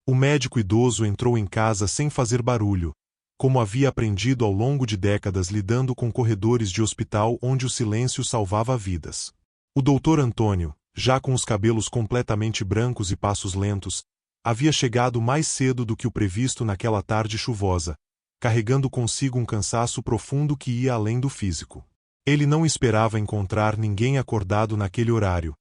O médico idoso entrou em casa sem fazer barulho, como havia aprendido ao longo de décadas lidando com corredores de hospital onde o silêncio salvava vidas. O doutor Antônio, já com os cabelos completamente brancos e passos lentos, havia chegado mais cedo do que o previsto naquela tarde chuvosa, carregando consigo um cansaço profundo que ia além do físico. Ele não esperava encontrar ninguém acordado naquele horário,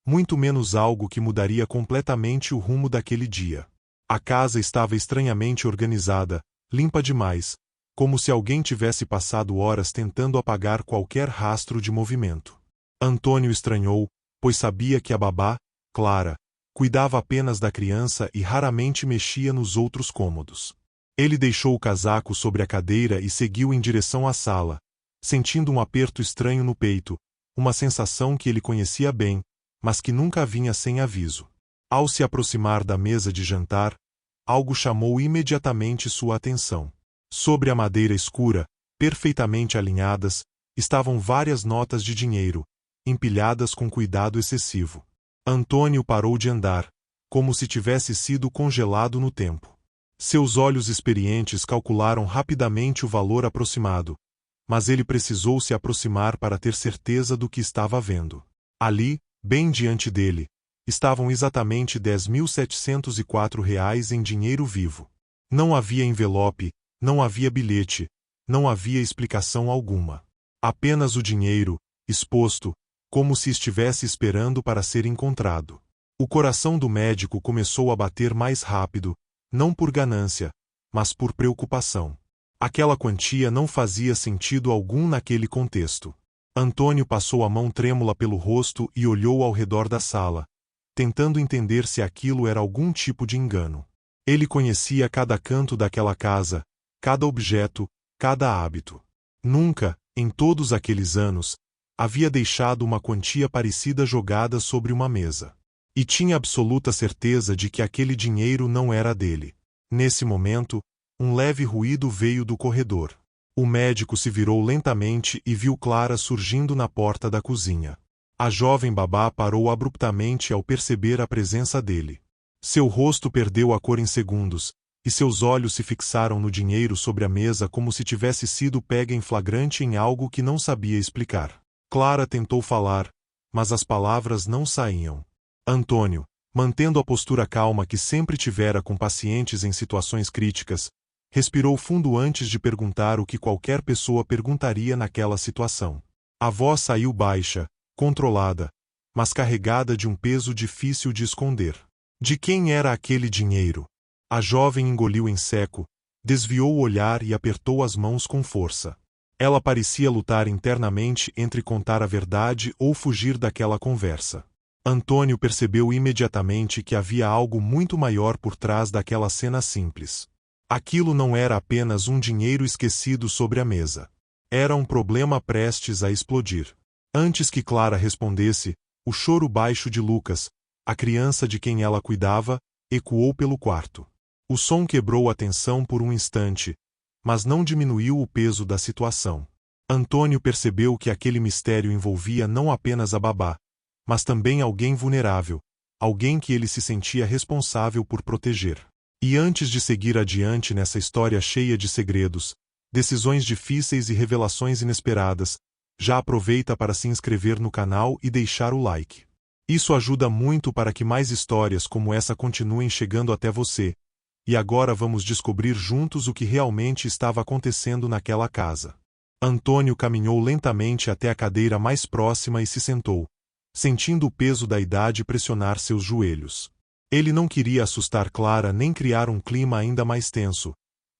muito menos algo que mudaria completamente o rumo daquele dia. A casa estava estranhamente organizada, limpa demais, como se alguém tivesse passado horas tentando apagar qualquer rastro de movimento. Antônio estranhou, pois sabia que a babá, Clara, cuidava apenas da criança e raramente mexia nos outros cômodos. Ele deixou o casaco sobre a cadeira e seguiu em direção à sala, sentindo um aperto estranho no peito, uma sensação que ele conhecia bem, mas que nunca vinha sem aviso. Ao se aproximar da mesa de jantar, algo chamou imediatamente sua atenção. Sobre a madeira escura, perfeitamente alinhadas, estavam várias notas de dinheiro, empilhadas com cuidado excessivo. Antônio parou de andar, como se tivesse sido congelado no tempo. Seus olhos experientes calcularam rapidamente o valor aproximado, mas ele precisou se aproximar para ter certeza do que estava vendo. Ali, bem diante dele, estavam exatamente R$ 10.704 em dinheiro vivo. Não havia envelope, não havia bilhete, não havia explicação alguma. Apenas o dinheiro, exposto, como se estivesse esperando para ser encontrado. O coração do médico começou a bater mais rápido, não por ganância, mas por preocupação. Aquela quantia não fazia sentido algum naquele contexto. Antônio passou a mão trêmula pelo rosto e olhou ao redor da sala, tentando entender se aquilo era algum tipo de engano. Ele conhecia cada canto daquela casa, cada objeto, cada hábito. Nunca, em todos aqueles anos, havia deixado uma quantia parecida jogada sobre uma mesa. E tinha absoluta certeza de que aquele dinheiro não era dele. Nesse momento, um leve ruído veio do corredor. O médico se virou lentamente e viu Clara surgindo na porta da cozinha. A jovem babá parou abruptamente ao perceber a presença dele. Seu rosto perdeu a cor em segundos, e seus olhos se fixaram no dinheiro sobre a mesa como se tivesse sido pega em flagrante em algo que não sabia explicar. Clara tentou falar, mas as palavras não saíam. Antônio, mantendo a postura calma que sempre tivera com pacientes em situações críticas, respirou fundo antes de perguntar o que qualquer pessoa perguntaria naquela situação. A voz saiu baixa, controlada, mas carregada de um peso difícil de esconder. De quem era aquele dinheiro? A jovem engoliu em seco, desviou o olhar e apertou as mãos com força. Ela parecia lutar internamente entre contar a verdade ou fugir daquela conversa. Antônio percebeu imediatamente que havia algo muito maior por trás daquela cena simples. Aquilo não era apenas um dinheiro esquecido sobre a mesa. Era um problema prestes a explodir. Antes que Clara respondesse, o choro baixo de Lucas, a criança de quem ela cuidava, ecoou pelo quarto. O som quebrou a tensão por um instante, mas não diminuiu o peso da situação. Antônio percebeu que aquele mistério envolvia não apenas a babá, mas também alguém vulnerável, alguém que ele se sentia responsável por proteger. E antes de seguir adiante nessa história cheia de segredos, decisões difíceis e revelações inesperadas, já aproveita para se inscrever no canal e deixar o like. Isso ajuda muito para que mais histórias como essa continuem chegando até você. E agora vamos descobrir juntos o que realmente estava acontecendo naquela casa. Antônio caminhou lentamente até a cadeira mais próxima e se sentou, sentindo o peso da idade pressionar seus joelhos. Ele não queria assustar Clara nem criar um clima ainda mais tenso,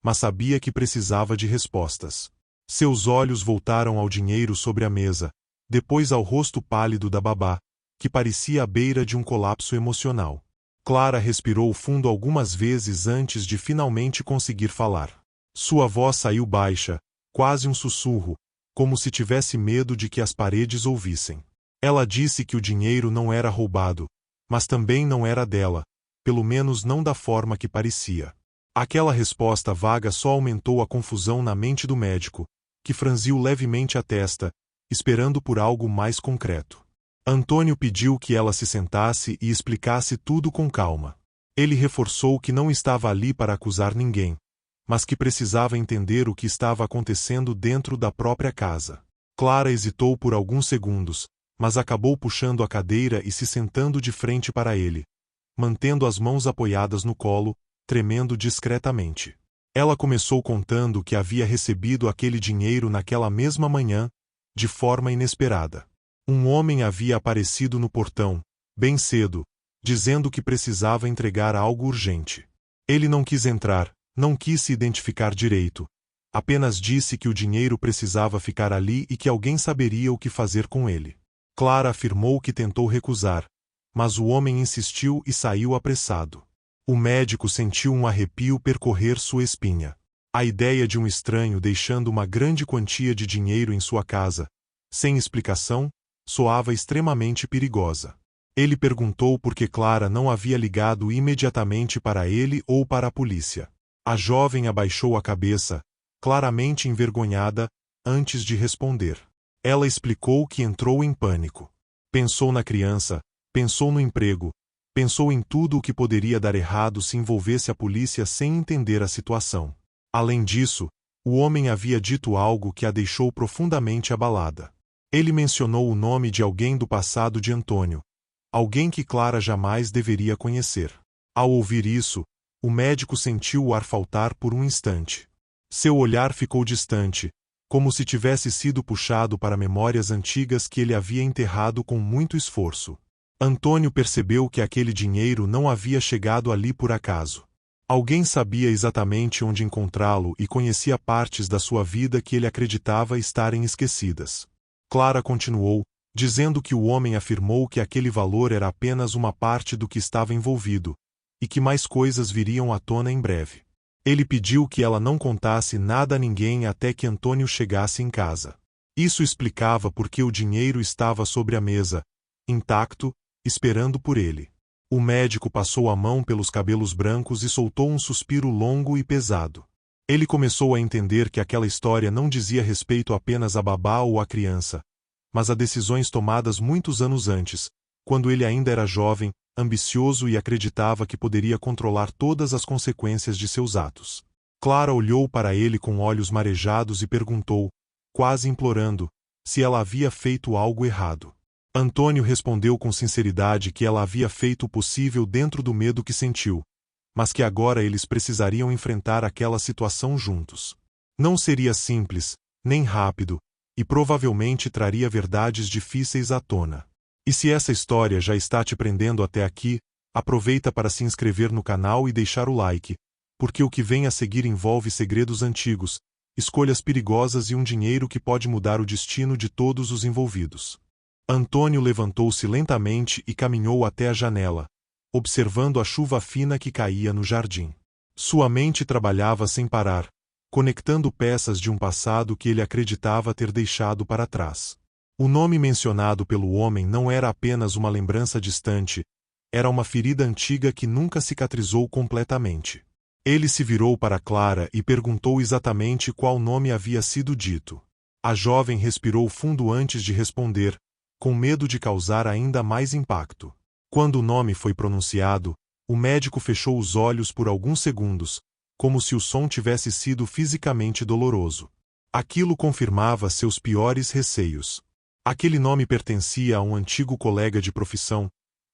mas sabia que precisava de respostas. Seus olhos voltaram ao dinheiro sobre a mesa, depois ao rosto pálido da babá, que parecia à beira de um colapso emocional. Clara respirou fundo algumas vezes antes de finalmente conseguir falar. Sua voz saiu baixa, quase um sussurro, como se tivesse medo de que as paredes ouvissem. Ela disse que o dinheiro não era roubado, mas também não era dela, pelo menos não da forma que parecia. Aquela resposta vaga só aumentou a confusão na mente do médico, que franziu levemente a testa, esperando por algo mais concreto. Antônio pediu que ela se sentasse e explicasse tudo com calma. Ele reforçou que não estava ali para acusar ninguém, mas que precisava entender o que estava acontecendo dentro da própria casa. Clara hesitou por alguns segundos, mas acabou puxando a cadeira e se sentando de frente para ele, mantendo as mãos apoiadas no colo, tremendo discretamente. Ela começou contando que havia recebido aquele dinheiro naquela mesma manhã, de forma inesperada. Um homem havia aparecido no portão, bem cedo, dizendo que precisava entregar algo urgente. Ele não quis entrar, não quis se identificar direito. Apenas disse que o dinheiro precisava ficar ali e que alguém saberia o que fazer com ele. Clara afirmou que tentou recusar, mas o homem insistiu e saiu apressado. O médico sentiu um arrepio percorrer sua espinha. A ideia de um estranho deixando uma grande quantia de dinheiro em sua casa, sem explicação, soava extremamente perigosa. Ele perguntou por que Clara não havia ligado imediatamente para ele ou para a polícia. A jovem abaixou a cabeça, claramente envergonhada, antes de responder. Ela explicou que entrou em pânico. Pensou na criança, pensou no emprego, pensou em tudo o que poderia dar errado se envolvesse a polícia sem entender a situação. Além disso, o homem havia dito algo que a deixou profundamente abalada. Ele mencionou o nome de alguém do passado de Antônio, alguém que Clara jamais deveria conhecer. Ao ouvir isso, o médico sentiu o ar faltar por um instante. Seu olhar ficou distante, como se tivesse sido puxado para memórias antigas que ele havia enterrado com muito esforço. Antônio percebeu que aquele dinheiro não havia chegado ali por acaso. Alguém sabia exatamente onde encontrá-lo e conhecia partes da sua vida que ele acreditava estarem esquecidas. Clara continuou, dizendo que o homem afirmou que aquele valor era apenas uma parte do que estava envolvido, e que mais coisas viriam à tona em breve. Ele pediu que ela não contasse nada a ninguém até que Antônio chegasse em casa. Isso explicava por que o dinheiro estava sobre a mesa, intacto, esperando por ele. O médico passou a mão pelos cabelos brancos e soltou um suspiro longo e pesado. Ele começou a entender que aquela história não dizia respeito apenas a babá ou à criança, mas a decisões tomadas muitos anos antes, quando ele ainda era jovem, ambicioso e acreditava que poderia controlar todas as consequências de seus atos. Clara olhou para ele com olhos marejados e perguntou, quase implorando, se ela havia feito algo errado. Antônio respondeu com sinceridade que ela havia feito o possível dentro do medo que sentiu, mas que agora eles precisariam enfrentar aquela situação juntos. Não seria simples, nem rápido, e provavelmente traria verdades difíceis à tona. E se essa história já está te prendendo até aqui, aproveita para se inscrever no canal e deixar o like, porque o que vem a seguir envolve segredos antigos, escolhas perigosas e um dinheiro que pode mudar o destino de todos os envolvidos. Antônio levantou-se lentamente e caminhou até a janela, observando a chuva fina que caía no jardim. Sua mente trabalhava sem parar, conectando peças de um passado que ele acreditava ter deixado para trás. O nome mencionado pelo homem não era apenas uma lembrança distante, era uma ferida antiga que nunca cicatrizou completamente. Ele se virou para Clara e perguntou exatamente qual nome havia sido dito. A jovem respirou fundo antes de responder, com medo de causar ainda mais impacto. Quando o nome foi pronunciado, o médico fechou os olhos por alguns segundos, como se o som tivesse sido fisicamente doloroso. Aquilo confirmava seus piores receios. Aquele nome pertencia a um antigo colega de profissão,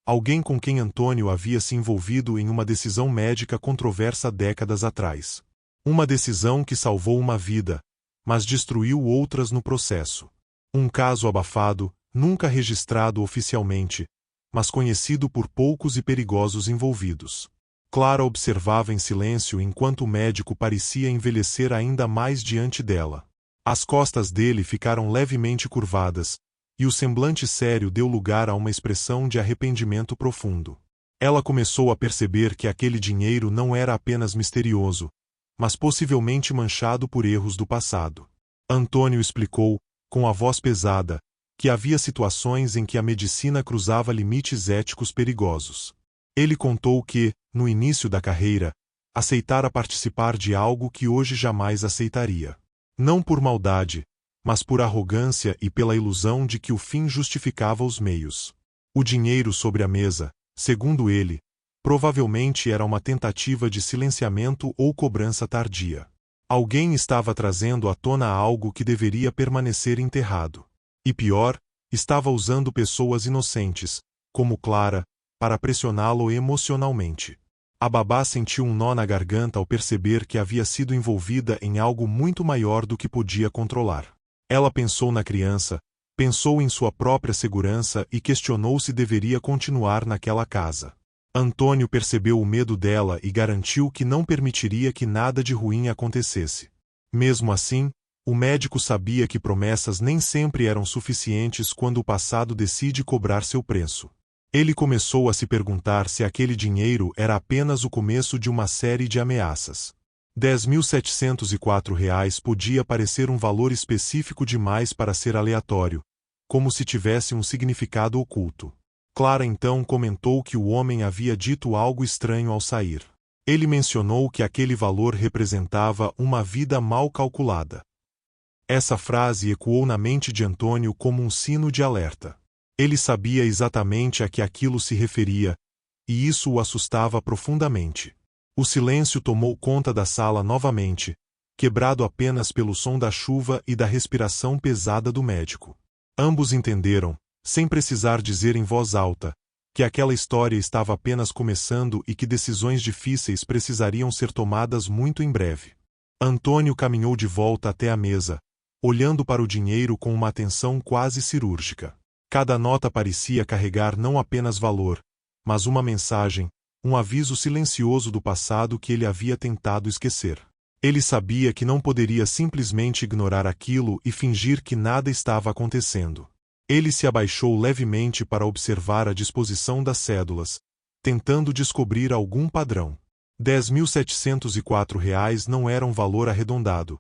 alguém com quem Antônio havia se envolvido em uma decisão médica controversa décadas atrás. Uma decisão que salvou uma vida, mas destruiu outras no processo. Um caso abafado, nunca registrado oficialmente, mas conhecido por poucos e perigosos envolvidos. Clara observava em silêncio enquanto o médico parecia envelhecer ainda mais diante dela. As costas dele ficaram levemente curvadas, e o semblante sério deu lugar a uma expressão de arrependimento profundo. Ela começou a perceber que aquele dinheiro não era apenas misterioso, mas possivelmente manchado por erros do passado. Antônio explicou, com a voz pesada, que havia situações em que a medicina cruzava limites éticos perigosos. Ele contou que, no início da carreira, aceitara participar de algo que hoje jamais aceitaria. Não por maldade, mas por arrogância e pela ilusão de que o fim justificava os meios. O dinheiro sobre a mesa, segundo ele, Provavelmente era uma tentativa de silenciamento ou cobrança tardia. Alguém estava trazendo à tona algo que deveria permanecer enterrado. E pior, estava usando pessoas inocentes, como Clara, para pressioná-lo emocionalmente. A babá sentiu um nó na garganta ao perceber que havia sido envolvida em algo muito maior do que podia controlar. Ela pensou na criança, pensou em sua própria segurança e questionou se deveria continuar naquela casa. Antônio percebeu o medo dela e garantiu que não permitiria que nada de ruim acontecesse. Mesmo assim, o médico sabia que promessas nem sempre eram suficientes quando o passado decide cobrar seu preço. Ele começou a se perguntar se aquele dinheiro era apenas o começo de uma série de ameaças. R$ 10.704 podia parecer um valor específico demais para ser aleatório, como se tivesse um significado oculto. Clara então comentou que o homem havia dito algo estranho ao sair. Ele mencionou que aquele valor representava uma vida mal calculada. Essa frase ecoou na mente de Antônio como um sino de alerta. Ele sabia exatamente a que aquilo se referia, e isso o assustava profundamente. O silêncio tomou conta da sala novamente, quebrado apenas pelo som da chuva e da respiração pesada do médico. Ambos entenderam, sem precisar dizer em voz alta, que aquela história estava apenas começando e que decisões difíceis precisariam ser tomadas muito em breve. Antônio caminhou de volta até a mesa, olhando para o dinheiro com uma atenção quase cirúrgica. Cada nota parecia carregar não apenas valor, mas uma mensagem, um aviso silencioso do passado que ele havia tentado esquecer. Ele sabia que não poderia simplesmente ignorar aquilo e fingir que nada estava acontecendo. Ele se abaixou levemente para observar a disposição das cédulas, tentando descobrir algum padrão. R$ 10.704 não era um valor arredondado.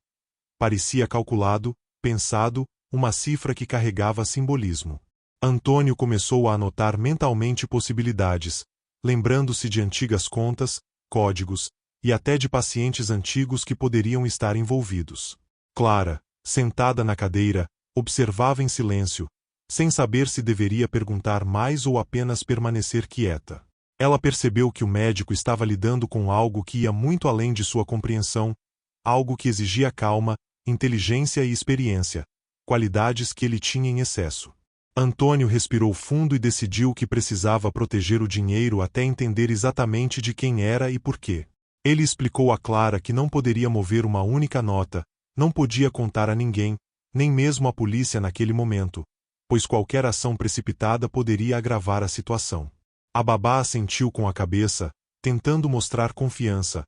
Parecia calculado, pensado, uma cifra que carregava simbolismo. Antônio começou a anotar mentalmente possibilidades, lembrando-se de antigas contas, códigos, e até de pacientes antigos que poderiam estar envolvidos. Clara, sentada na cadeira, observava em silêncio, sem saber se deveria perguntar mais ou apenas permanecer quieta. Ela percebeu que o médico estava lidando com algo que ia muito além de sua compreensão, algo que exigia calma, inteligência e experiência, qualidades que ele tinha em excesso. Antônio respirou fundo e decidiu que precisava proteger o dinheiro até entender exatamente de quem era e por quê. Ele explicou a Clara que não poderia mover uma única nota, não podia contar a ninguém, nem mesmo a polícia naquele momento, pois qualquer ação precipitada poderia agravar a situação. A babá assentiu com a cabeça, tentando mostrar confiança,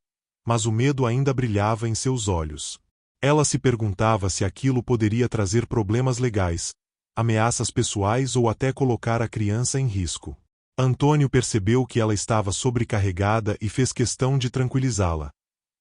mas o medo ainda brilhava em seus olhos. Ela se perguntava se aquilo poderia trazer problemas legais, ameaças pessoais ou até colocar a criança em risco. Antônio percebeu que ela estava sobrecarregada e fez questão de tranquilizá-la.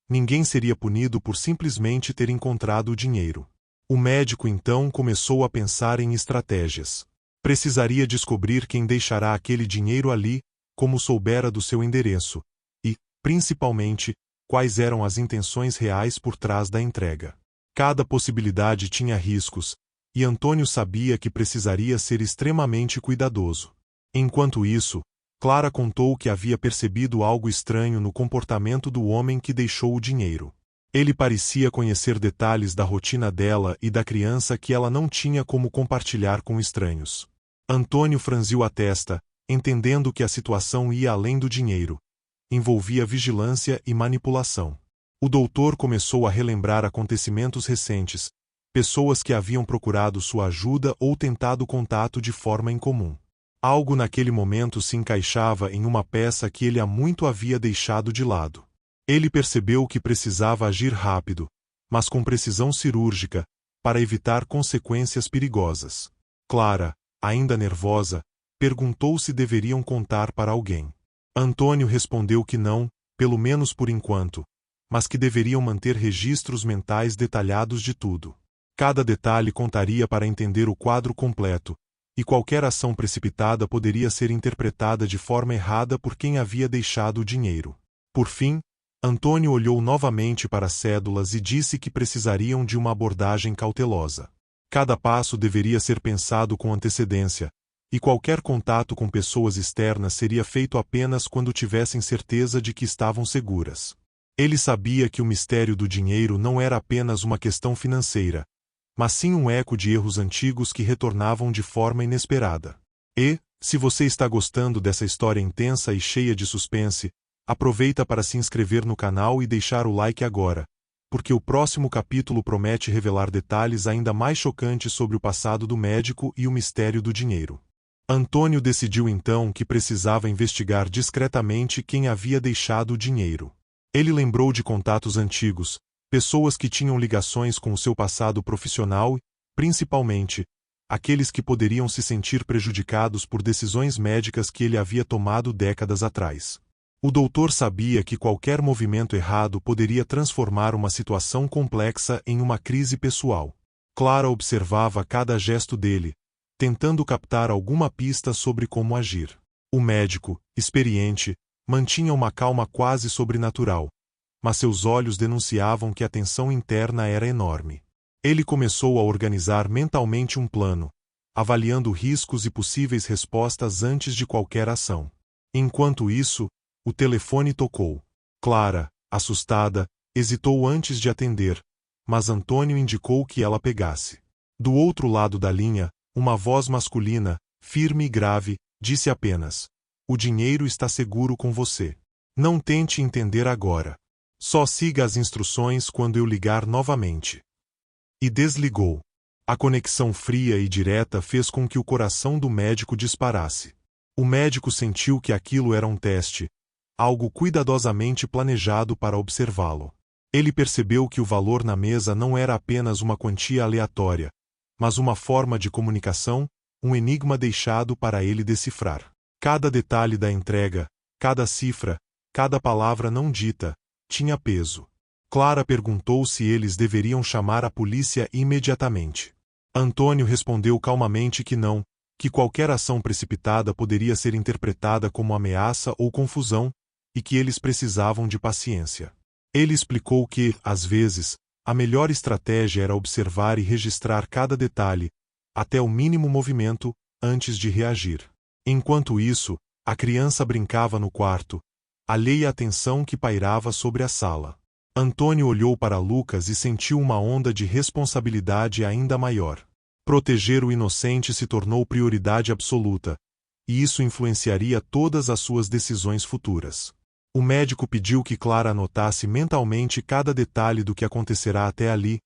Ninguém seria punido por simplesmente ter encontrado o dinheiro. O médico então começou a pensar em estratégias. Precisaria descobrir quem deixará aquele dinheiro ali, como soubera do seu endereço, e, principalmente, quais eram as intenções reais por trás da entrega. Cada possibilidade tinha riscos, e Antônio sabia que precisaria ser extremamente cuidadoso. Enquanto isso, Clara contou que havia percebido algo estranho no comportamento do homem que deixou o dinheiro. Ele parecia conhecer detalhes da rotina dela e da criança que ela não tinha como compartilhar com estranhos. Antônio franziu a testa, entendendo que a situação ia além do dinheiro. Envolvia vigilância e manipulação. O doutor começou a relembrar acontecimentos recentes, pessoas que haviam procurado sua ajuda ou tentado contato de forma incomum. Algo naquele momento se encaixava em uma peça que ele há muito havia deixado de lado. Ele percebeu que precisava agir rápido, mas com precisão cirúrgica, para evitar consequências perigosas. Clara, ainda nervosa, perguntou se deveriam contar para alguém. Antônio respondeu que não, pelo menos por enquanto, mas que deveriam manter registros mentais detalhados de tudo. Cada detalhe contaria para entender o quadro completo, e qualquer ação precipitada poderia ser interpretada de forma errada por quem havia deixado o dinheiro. Por fim, Antônio olhou novamente para as cédulas e disse que precisariam de uma abordagem cautelosa. Cada passo deveria ser pensado com antecedência, e qualquer contato com pessoas externas seria feito apenas quando tivessem certeza de que estavam seguras. Ele sabia que o mistério do dinheiro não era apenas uma questão financeira, mas sim um eco de erros antigos que retornavam de forma inesperada. E, se você está gostando dessa história intensa e cheia de suspense, aproveita para se inscrever no canal e deixar o like agora, porque o próximo capítulo promete revelar detalhes ainda mais chocantes sobre o passado do médico e o mistério do dinheiro. Antônio decidiu então que precisava investigar discretamente quem havia deixado o dinheiro. Ele lembrou de contatos antigos, pessoas que tinham ligações com o seu passado profissional e, principalmente, aqueles que poderiam se sentir prejudicados por decisões médicas que ele havia tomado décadas atrás. O doutor sabia que qualquer movimento errado poderia transformar uma situação complexa em uma crise pessoal. Clara observava cada gesto dele, tentando captar alguma pista sobre como agir. O médico, experiente, mantinha uma calma quase sobrenatural, mas seus olhos denunciavam que a tensão interna era enorme. Ele começou a organizar mentalmente um plano, avaliando riscos e possíveis respostas antes de qualquer ação. Enquanto isso, o telefone tocou. Clara, assustada, hesitou antes de atender, mas Antônio indicou que ela pegasse. Do outro lado da linha, uma voz masculina, firme e grave, disse apenas: "O dinheiro está seguro com você. Não tente entender agora. Só siga as instruções quando eu ligar novamente." E desligou. A conexão fria e direta fez com que o coração do médico disparasse. O médico sentiu que aquilo era um teste, algo cuidadosamente planejado para observá-lo. Ele percebeu que o valor na mesa não era apenas uma quantia aleatória, mas uma forma de comunicação, um enigma deixado para ele decifrar. Cada detalhe da entrega, cada cifra, cada palavra não dita, tinha peso. Clara perguntou se eles deveriam chamar a polícia imediatamente. Antônio respondeu calmamente que não, que qualquer ação precipitada poderia ser interpretada como ameaça ou confusão, e que eles precisavam de paciência. Ele explicou que, às vezes, a melhor estratégia era observar e registrar cada detalhe, até o mínimo movimento, antes de reagir. Enquanto isso, a criança brincava no quarto, alheia à tensão que pairava sobre a sala. Antônio olhou para Lucas e sentiu uma onda de responsabilidade ainda maior. Proteger o inocente se tornou prioridade absoluta, e isso influenciaria todas as suas decisões futuras. O médico pediu que Clara anotasse mentalmente cada detalhe do que acontecerá até ali,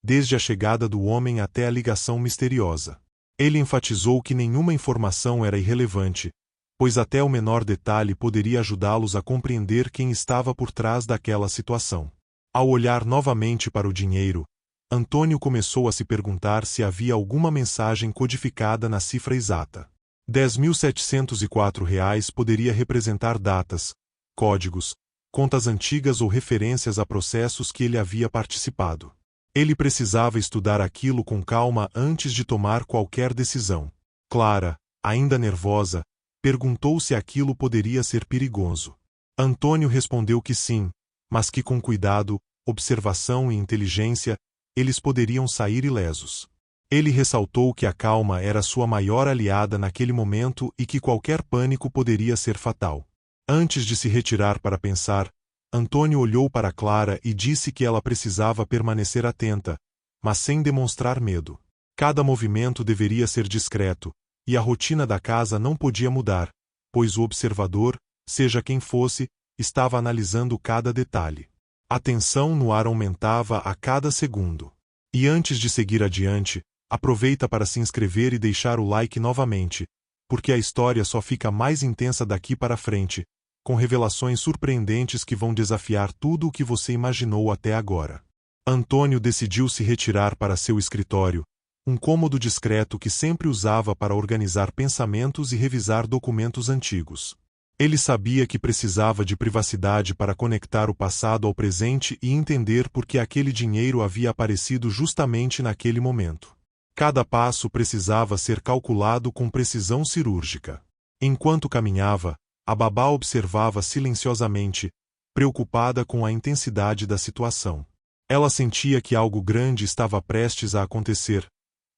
desde a chegada do homem até a ligação misteriosa. Ele enfatizou que nenhuma informação era irrelevante, pois até o menor detalhe poderia ajudá-los a compreender quem estava por trás daquela situação. Ao olhar novamente para o dinheiro, Antônio começou a se perguntar se havia alguma mensagem codificada na cifra exata. R$ 10.704 poderia representar datas, códigos, contas antigas ou referências a processos que ele havia participado. Ele precisava estudar aquilo com calma antes de tomar qualquer decisão. Clara, ainda nervosa, perguntou se aquilo poderia ser perigoso. Antônio respondeu que sim, mas que com cuidado, observação e inteligência, eles poderiam sair ilesos. Ele ressaltou que a calma era sua maior aliada naquele momento e que qualquer pânico poderia ser fatal. Antes de se retirar para pensar, Antônio olhou para Clara e disse que ela precisava permanecer atenta, mas sem demonstrar medo. Cada movimento deveria ser discreto, e a rotina da casa não podia mudar, pois o observador, seja quem fosse, estava analisando cada detalhe. A tensão no ar aumentava a cada segundo. E antes de seguir adiante, aproveita para se inscrever e deixar o like novamente, porque a história só fica mais intensa daqui para frente, com revelações surpreendentes que vão desafiar tudo o que você imaginou até agora. Antônio decidiu se retirar para seu escritório, um cômodo discreto que sempre usava para organizar pensamentos e revisar documentos antigos. Ele sabia que precisava de privacidade para conectar o passado ao presente e entender por que aquele dinheiro havia aparecido justamente naquele momento. Cada passo precisava ser calculado com precisão cirúrgica. Enquanto caminhava, a babá observava silenciosamente, preocupada com a intensidade da situação. Ela sentia que algo grande estava prestes a acontecer,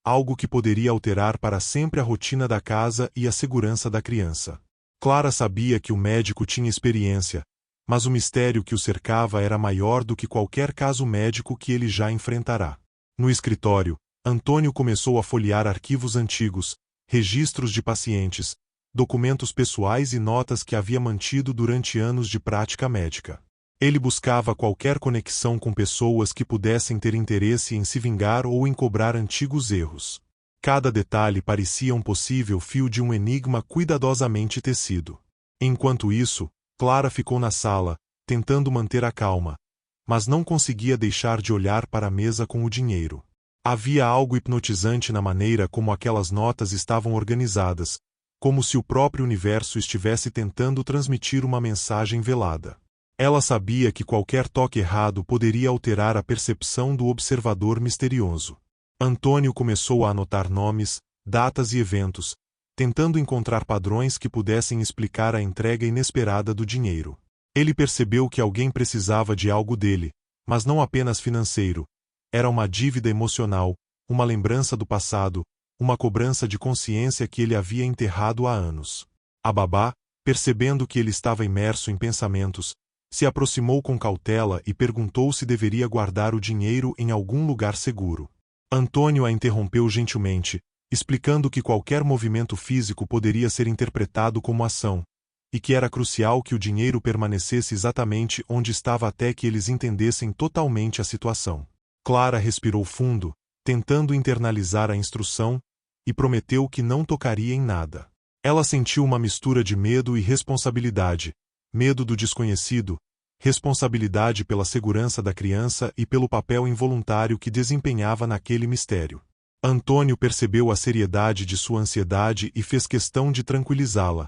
algo que poderia alterar para sempre a rotina da casa e a segurança da criança. Clara sabia que o médico tinha experiência, mas o mistério que o cercava era maior do que qualquer caso médico que ele já enfrentará. No escritório, Antônio começou a folhear arquivos antigos, registros de pacientes, documentos pessoais e notas que havia mantido durante anos de prática médica. Ele buscava qualquer conexão com pessoas que pudessem ter interesse em se vingar ou em cobrar antigos erros. Cada detalhe parecia um possível fio de um enigma cuidadosamente tecido. Enquanto isso, Clara ficou na sala, tentando manter a calma, mas não conseguia deixar de olhar para a mesa com o dinheiro. Havia algo hipnotizante na maneira como aquelas notas estavam organizadas, como se o próprio universo estivesse tentando transmitir uma mensagem velada. Ela sabia que qualquer toque errado poderia alterar a percepção do observador misterioso. Antônio começou a anotar nomes, datas e eventos, tentando encontrar padrões que pudessem explicar a entrega inesperada do dinheiro. Ele percebeu que alguém precisava de algo dele, mas não apenas financeiro. Era uma dívida emocional, uma lembrança do passado, uma cobrança de consciência que ele havia enterrado há anos. A babá, percebendo que ele estava imerso em pensamentos, se aproximou com cautela e perguntou se deveria guardar o dinheiro em algum lugar seguro. Antônio a interrompeu gentilmente, explicando que qualquer movimento físico poderia ser interpretado como ação, e que era crucial que o dinheiro permanecesse exatamente onde estava até que eles entendessem totalmente a situação. Clara respirou fundo, tentando internalizar a instrução, e prometeu que não tocaria em nada. Ela sentiu uma mistura de medo e responsabilidade, medo do desconhecido, responsabilidade pela segurança da criança e pelo papel involuntário que desempenhava naquele mistério. Antônio percebeu a seriedade de sua ansiedade e fez questão de tranquilizá-la,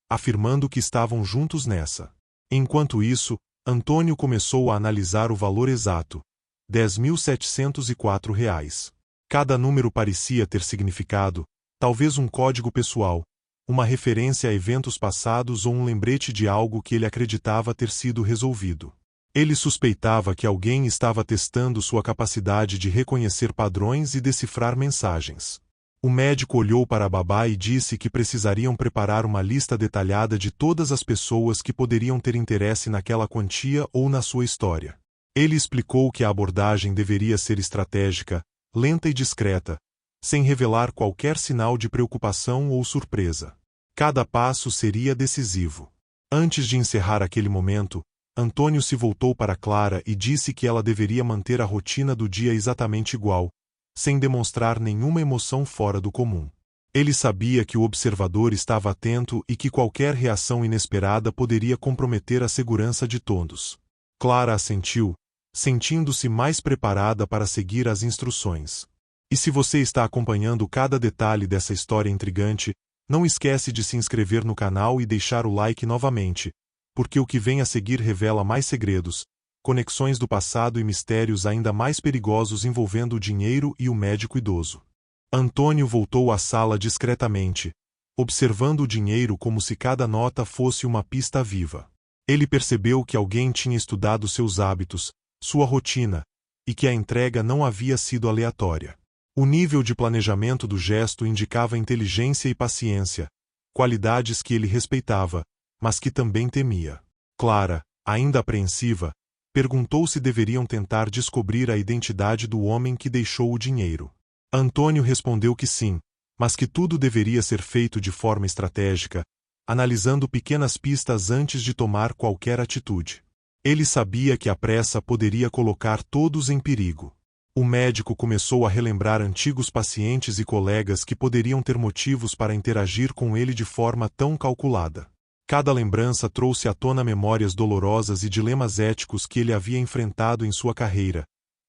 afirmando que estavam juntos nessa. Enquanto isso, Antônio começou a analisar o valor exato, R$ 10.704. Cada número parecia ter significado, talvez um código pessoal, uma referência a eventos passados ou um lembrete de algo que ele acreditava ter sido resolvido. Ele suspeitava que alguém estava testando sua capacidade de reconhecer padrões e decifrar mensagens. O médico olhou para a babá e disse que precisariam preparar uma lista detalhada de todas as pessoas que poderiam ter interesse naquela quantia ou na sua história. Ele explicou que a abordagem deveria ser estratégica, lenta e discreta, sem revelar qualquer sinal de preocupação ou surpresa. Cada passo seria decisivo. Antes de encerrar aquele momento, Antônio se voltou para Clara e disse que ela deveria manter a rotina do dia exatamente igual, sem demonstrar nenhuma emoção fora do comum. Ele sabia que o observador estava atento e que qualquer reação inesperada poderia comprometer a segurança de todos. Clara assentiu, sentindo-se mais preparada para seguir as instruções. E se você está acompanhando cada detalhe dessa história intrigante, não esquece de se inscrever no canal e deixar o like novamente, porque o que vem a seguir revela mais segredos, conexões do passado e mistérios ainda mais perigosos envolvendo o dinheiro e o médico idoso. Antônio voltou à sala discretamente, observando o dinheiro como se cada nota fosse uma pista viva. Ele percebeu que alguém tinha estudado seus hábitos, sua rotina, e que a entrega não havia sido aleatória. O nível de planejamento do gesto indicava inteligência e paciência, qualidades que ele respeitava, mas que também temia. Clara, ainda apreensiva, perguntou se deveriam tentar descobrir a identidade do homem que deixou o dinheiro. Antônio respondeu que sim, mas que tudo deveria ser feito de forma estratégica, analisando pequenas pistas antes de tomar qualquer atitude. Ele sabia que a pressa poderia colocar todos em perigo. O médico começou a relembrar antigos pacientes e colegas que poderiam ter motivos para interagir com ele de forma tão calculada. Cada lembrança trouxe à tona memórias dolorosas e dilemas éticos que ele havia enfrentado em sua carreira,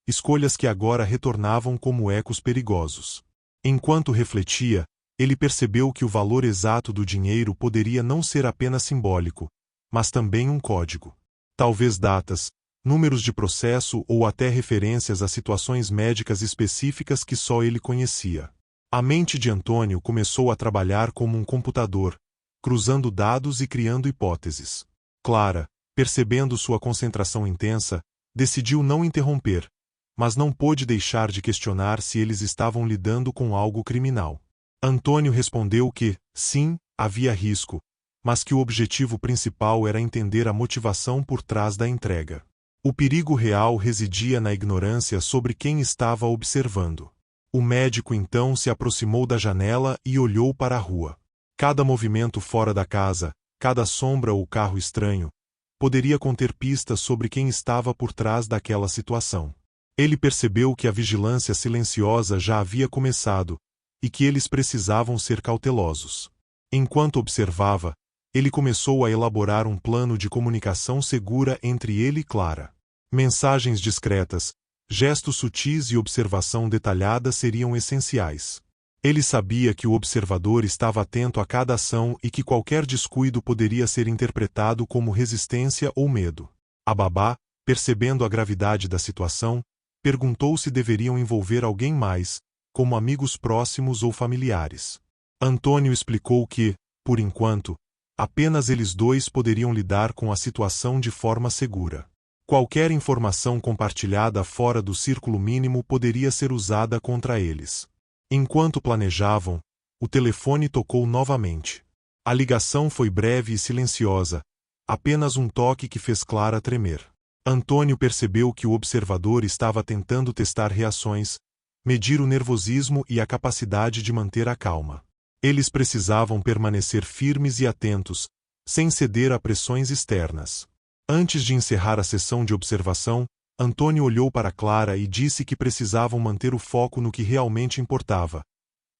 escolhas que agora retornavam como ecos perigosos. Enquanto refletia, ele percebeu que o valor exato do dinheiro poderia não ser apenas simbólico, mas também um código. Talvez datas, números de processo ou até referências a situações médicas específicas que só ele conhecia. A mente de Antônio começou a trabalhar como um computador, cruzando dados e criando hipóteses. Clara, percebendo sua concentração intensa, decidiu não interromper, mas não pôde deixar de questionar se eles estavam lidando com algo criminal. Antônio respondeu que, sim, havia risco, mas que o objetivo principal era entender a motivação por trás da entrega. O perigo real residia na ignorância sobre quem estava observando. O médico então se aproximou da janela e olhou para a rua. Cada movimento fora da casa, cada sombra ou carro estranho, poderia conter pistas sobre quem estava por trás daquela situação. Ele percebeu que a vigilância silenciosa já havia começado, e que eles precisavam ser cautelosos. Enquanto observava, ele começou a elaborar um plano de comunicação segura entre ele e Clara. Mensagens discretas, gestos sutis e observação detalhada seriam essenciais. Ele sabia que o observador estava atento a cada ação e que qualquer descuido poderia ser interpretado como resistência ou medo. A babá, percebendo a gravidade da situação, perguntou se deveriam envolver alguém mais, como amigos próximos ou familiares. Antônio explicou que, por enquanto, apenas eles dois poderiam lidar com a situação de forma segura. Qualquer informação compartilhada fora do círculo mínimo poderia ser usada contra eles. Enquanto planejavam, o telefone tocou novamente. A ligação foi breve e silenciosa, apenas um toque que fez Clara tremer. Antônio percebeu que o observador estava tentando testar reações, medir o nervosismo e a capacidade de manter a calma. Eles precisavam permanecer firmes e atentos, sem ceder a pressões externas. Antes de encerrar a sessão de observação, Antônio olhou para Clara e disse que precisavam manter o foco no que realmente importava: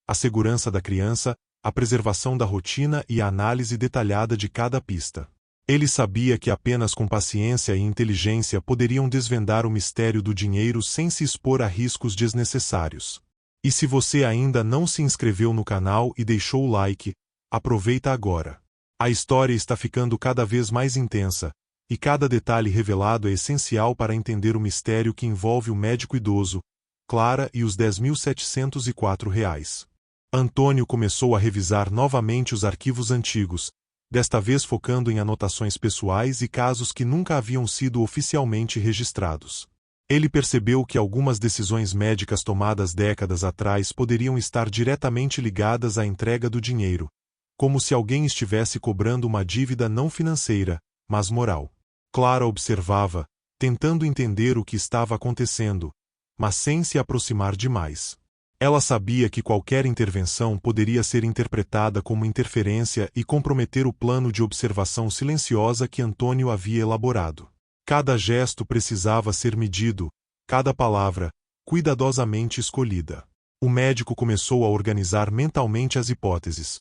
a segurança da criança, a preservação da rotina e a análise detalhada de cada pista. Ele sabia que apenas com paciência e inteligência poderiam desvendar o mistério do dinheiro sem se expor a riscos desnecessários. E se você ainda não se inscreveu no canal e deixou o like, aproveita agora. A história está ficando cada vez mais intensa, e cada detalhe revelado é essencial para entender o mistério que envolve o médico idoso, Clara e os R$ 10.704. Antônio começou a revisar novamente os arquivos antigos, desta vez focando em anotações pessoais e casos que nunca haviam sido oficialmente registrados. Ele percebeu que algumas decisões médicas tomadas décadas atrás poderiam estar diretamente ligadas à entrega do dinheiro, como se alguém estivesse cobrando uma dívida não financeira, mas moral. Clara observava, tentando entender o que estava acontecendo, mas sem se aproximar demais. Ela sabia que qualquer intervenção poderia ser interpretada como interferência e comprometer o plano de observação silenciosa que Antônio havia elaborado. Cada gesto precisava ser medido, cada palavra, cuidadosamente escolhida. O médico começou a organizar mentalmente as hipóteses.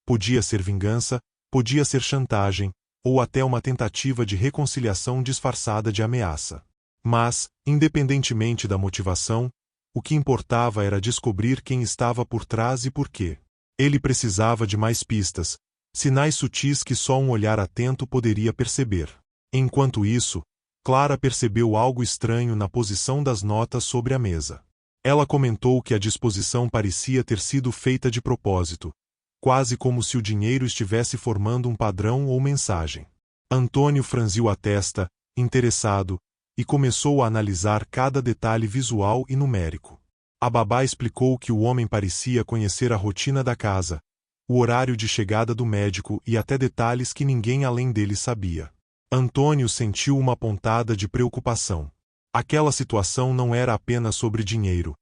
Podia ser vingança, podia ser chantagem, ou até uma tentativa de reconciliação disfarçada de ameaça. Mas, independentemente da motivação, o que importava era descobrir quem estava por trás e por quê. Ele precisava de mais pistas, sinais sutis que só um olhar atento poderia perceber. Enquanto isso, Clara percebeu algo estranho na posição das notas sobre a mesa. Ela comentou que a disposição parecia ter sido feita de propósito, quase como se o dinheiro estivesse formando um padrão ou mensagem. Antônio franziu a testa, interessado, e começou a analisar cada detalhe visual e numérico. A babá explicou que o homem parecia conhecer a rotina da casa, o horário de chegada do médico e até detalhes que ninguém além dele sabia. Antônio sentiu uma pontada de preocupação. Aquela situação não era apenas sobre dinheiro,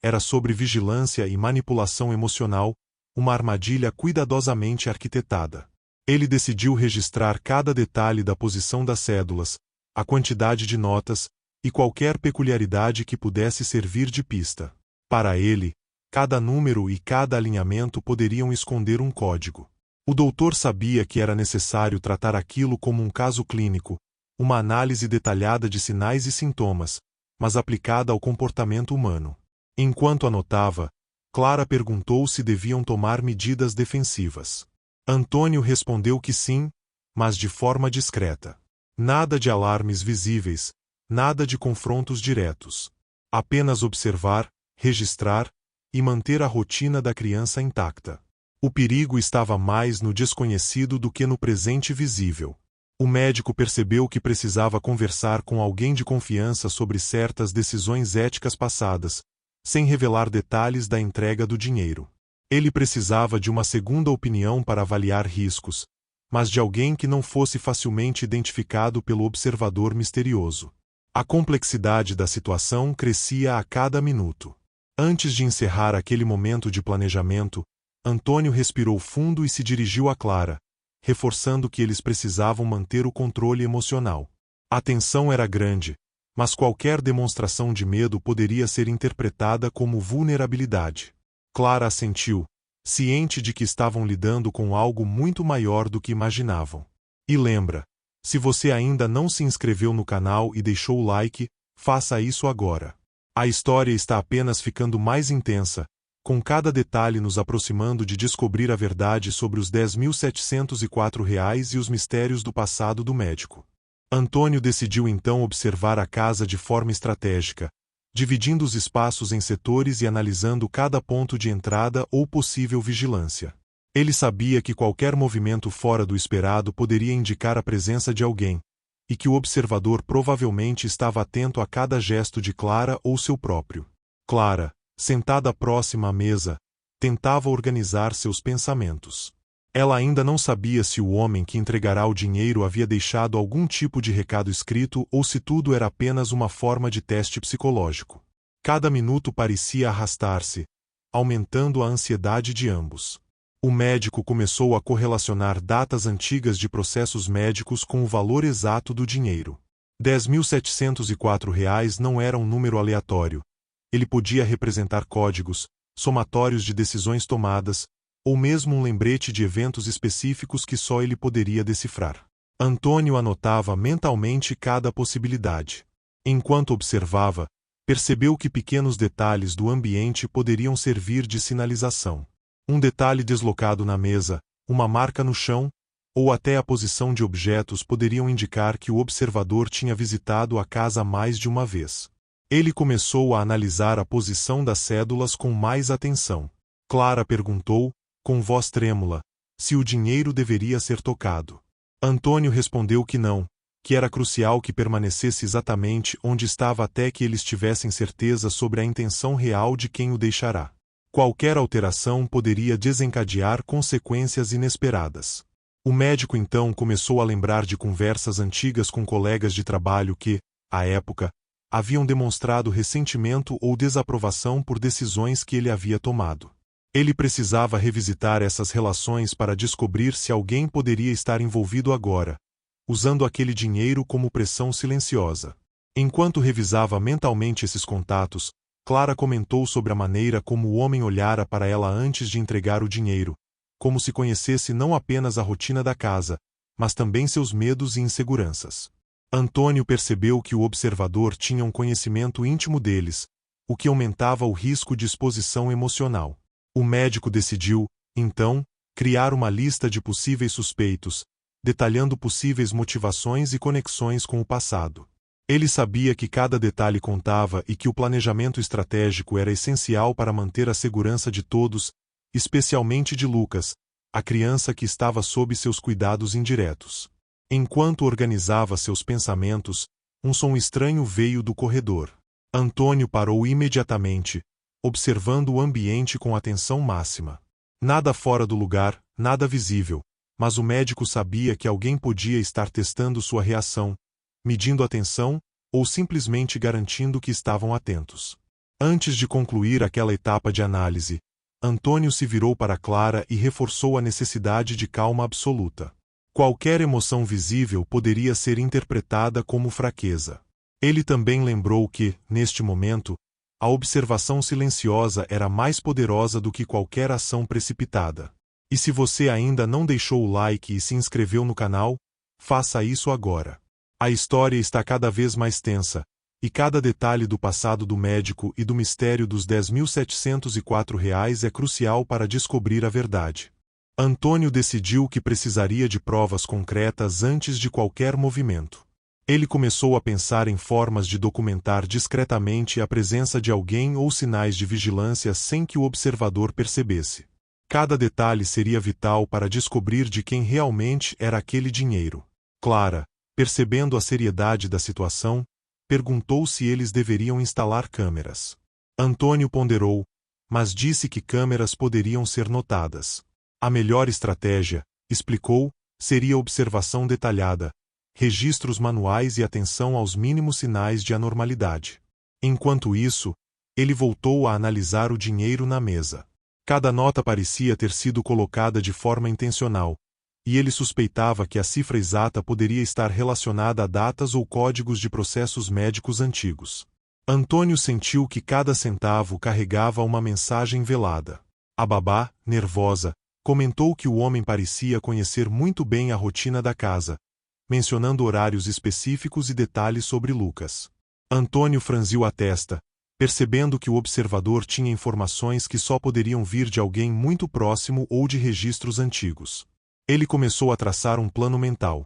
era sobre vigilância e manipulação emocional, uma armadilha cuidadosamente arquitetada. Ele decidiu registrar cada detalhe da posição das cédulas, a quantidade de notas, e qualquer peculiaridade que pudesse servir de pista. Para ele, cada número e cada alinhamento poderiam esconder um código. O doutor sabia que era necessário tratar aquilo como um caso clínico, uma análise detalhada de sinais e sintomas, mas aplicada ao comportamento humano. Enquanto anotava, Clara perguntou se deviam tomar medidas defensivas. Antônio respondeu que sim, mas de forma discreta. Nada de alarmes visíveis, nada de confrontos diretos. Apenas observar, registrar e manter a rotina da criança intacta. O perigo estava mais no desconhecido do que no presente visível. O médico percebeu que precisava conversar com alguém de confiança sobre certas decisões éticas passadas, sem revelar detalhes da entrega do dinheiro. Ele precisava de uma segunda opinião para avaliar riscos, mas de alguém que não fosse facilmente identificado pelo observador misterioso. A complexidade da situação crescia a cada minuto. Antes de encerrar aquele momento de planejamento, Antônio respirou fundo e se dirigiu a Clara, reforçando que eles precisavam manter o controle emocional. A tensão era grande, mas qualquer demonstração de medo poderia ser interpretada como vulnerabilidade. Clara assentiu, ciente de que estavam lidando com algo muito maior do que imaginavam. E lembra, se você ainda não se inscreveu no canal e deixou o like, faça isso agora. A história está apenas ficando mais intensa, com cada detalhe nos aproximando de descobrir a verdade sobre os R$ 10.704 e os mistérios do passado do médico. Antônio decidiu então observar a casa de forma estratégica, dividindo os espaços em setores e analisando cada ponto de entrada ou possível vigilância. Ele sabia que qualquer movimento fora do esperado poderia indicar a presença de alguém, e que o observador provavelmente estava atento a cada gesto de Clara ou seu próprio. Clara, sentada próxima à mesa, tentava organizar seus pensamentos. Ela ainda não sabia se o homem que entregará o dinheiro havia deixado algum tipo de recado escrito ou se tudo era apenas uma forma de teste psicológico. Cada minuto parecia arrastar-se, aumentando a ansiedade de ambos. O médico começou a correlacionar datas antigas de processos médicos com o valor exato do dinheiro. R$ 10.704 não era um número aleatório. Ele podia representar códigos, somatórios de decisões tomadas, ou mesmo um lembrete de eventos específicos que só ele poderia decifrar. Antônio anotava mentalmente cada possibilidade. Enquanto observava, percebeu que pequenos detalhes do ambiente poderiam servir de sinalização. Um detalhe deslocado na mesa, uma marca no chão, ou até a posição de objetos poderiam indicar que o observador tinha visitado a casa mais de uma vez. Ele começou a analisar a posição das cédulas com mais atenção. Clara perguntou, com voz trêmula, se o dinheiro deveria ser tocado. Antônio respondeu que não, que era crucial que permanecesse exatamente onde estava até que eles tivessem certeza sobre a intenção real de quem o deixará. Qualquer alteração poderia desencadear consequências inesperadas. O médico então começou a lembrar de conversas antigas com colegas de trabalho que, à época, haviam demonstrado ressentimento ou desaprovação por decisões que ele havia tomado. Ele precisava revisitar essas relações para descobrir se alguém poderia estar envolvido agora, usando aquele dinheiro como pressão silenciosa. Enquanto revisava mentalmente esses contatos, Clara comentou sobre a maneira como o homem olhara para ela antes de entregar o dinheiro, como se conhecesse não apenas a rotina da casa, mas também seus medos e inseguranças. Antônio percebeu que o observador tinha um conhecimento íntimo deles, o que aumentava o risco de exposição emocional. O médico decidiu, então, criar uma lista de possíveis suspeitos, detalhando possíveis motivações e conexões com o passado. Ele sabia que cada detalhe contava e que o planejamento estratégico era essencial para manter a segurança de todos, especialmente de Lucas, a criança que estava sob seus cuidados indiretos. Enquanto organizava seus pensamentos, um som estranho veio do corredor. Antônio parou imediatamente, observando o ambiente com atenção máxima. Nada fora do lugar, nada visível, mas o médico sabia que alguém podia estar testando sua reação, medindo a tensão, ou simplesmente garantindo que estavam atentos. Antes de concluir aquela etapa de análise, Antônio se virou para Clara e reforçou a necessidade de calma absoluta. Qualquer emoção visível poderia ser interpretada como fraqueza. Ele também lembrou que, neste momento, a observação silenciosa era mais poderosa do que qualquer ação precipitada. E se você ainda não deixou o like e se inscreveu no canal, faça isso agora. A história está cada vez mais tensa, e cada detalhe do passado do médico e do mistério dos R$ 10.704 é crucial para descobrir a verdade. Antônio decidiu que precisaria de provas concretas antes de qualquer movimento. Ele começou a pensar em formas de documentar discretamente a presença de alguém ou sinais de vigilância sem que o observador percebesse. Cada detalhe seria vital para descobrir de quem realmente era aquele dinheiro. Clara, percebendo a seriedade da situação, perguntou se eles deveriam instalar câmeras. Antônio ponderou, mas disse que câmeras poderiam ser notadas. A melhor estratégia, explicou, seria observação detalhada, registros manuais e atenção aos mínimos sinais de anormalidade. Enquanto isso, ele voltou a analisar o dinheiro na mesa. Cada nota parecia ter sido colocada de forma intencional, e ele suspeitava que a cifra exata poderia estar relacionada a datas ou códigos de processos médicos antigos. Antônio sentiu que cada centavo carregava uma mensagem velada. A babá, nervosa, comentou que o homem parecia conhecer muito bem a rotina da casa, mencionando horários específicos e detalhes sobre Lucas. Antônio franziu a testa, percebendo que o observador tinha informações que só poderiam vir de alguém muito próximo ou de registros antigos. Ele começou a traçar um plano mental.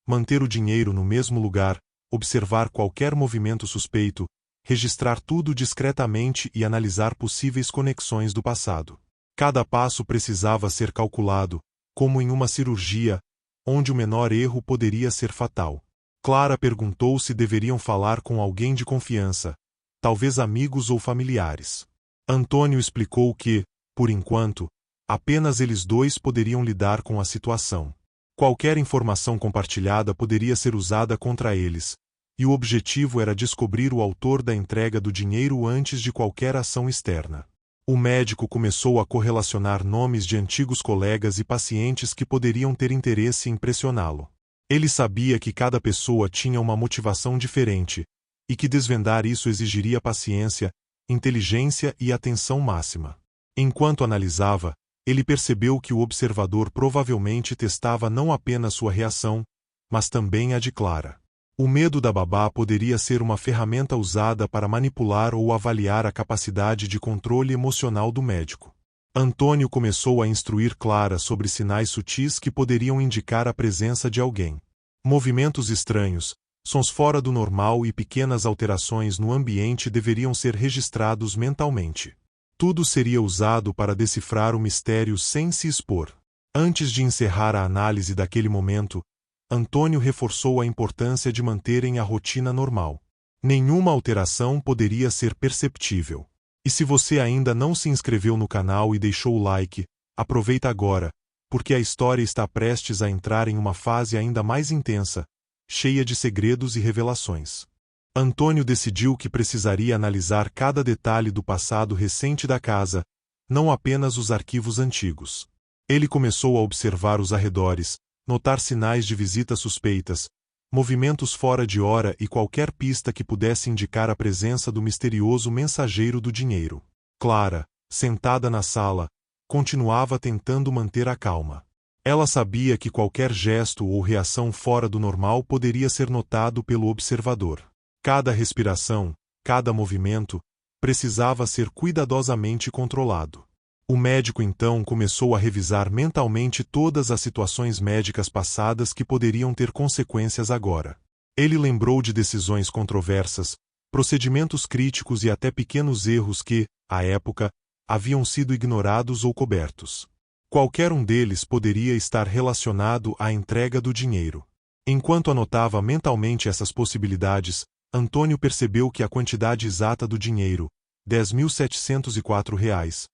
Manter o dinheiro no mesmo lugar, observar qualquer movimento suspeito, registrar tudo discretamente e analisar possíveis conexões do passado. Cada passo precisava ser calculado, como em uma cirurgia, onde o menor erro poderia ser fatal. Clara perguntou se deveriam falar com alguém de confiança, talvez amigos ou familiares. Antônio explicou que, por enquanto, apenas eles dois poderiam lidar com a situação. Qualquer informação compartilhada poderia ser usada contra eles, e o objetivo era descobrir o autor da entrega do dinheiro antes de qualquer ação externa. O médico começou a correlacionar nomes de antigos colegas e pacientes que poderiam ter interesse em pressioná-lo. Ele sabia que cada pessoa tinha uma motivação diferente, e que desvendar isso exigiria paciência, inteligência e atenção máxima. Enquanto analisava, ele percebeu que o observador provavelmente testava não apenas sua reação, mas também a de Clara. O medo da babá poderia ser uma ferramenta usada para manipular ou avaliar a capacidade de controle emocional do médico. Antônio começou a instruir Clara sobre sinais sutis que poderiam indicar a presença de alguém. Movimentos estranhos, sons fora do normal e pequenas alterações no ambiente deveriam ser registrados mentalmente. Tudo seria usado para decifrar o mistério sem se expor. Antes de encerrar a análise daquele momento, Antônio reforçou a importância de manterem a rotina normal. Nenhuma alteração poderia ser perceptível. E se você ainda não se inscreveu no canal e deixou o like, aproveita agora, porque a história está prestes a entrar em uma fase ainda mais intensa, cheia de segredos e revelações. Antônio decidiu que precisaria analisar cada detalhe do passado recente da casa, não apenas os arquivos antigos. Ele começou a observar os arredores, notar sinais de visitas suspeitas, movimentos fora de hora e qualquer pista que pudesse indicar a presença do misterioso mensageiro do dinheiro. Clara, sentada na sala, continuava tentando manter a calma. Ela sabia que qualquer gesto ou reação fora do normal poderia ser notado pelo observador. Cada respiração, cada movimento, precisava ser cuidadosamente controlado. O médico então começou a revisar mentalmente todas as situações médicas passadas que poderiam ter consequências agora. Ele lembrou de decisões controversas, procedimentos críticos e até pequenos erros que, à época, haviam sido ignorados ou cobertos. Qualquer um deles poderia estar relacionado à entrega do dinheiro. Enquanto anotava mentalmente essas possibilidades, Antônio percebeu que a quantidade exata do dinheiro, R$ 10.704,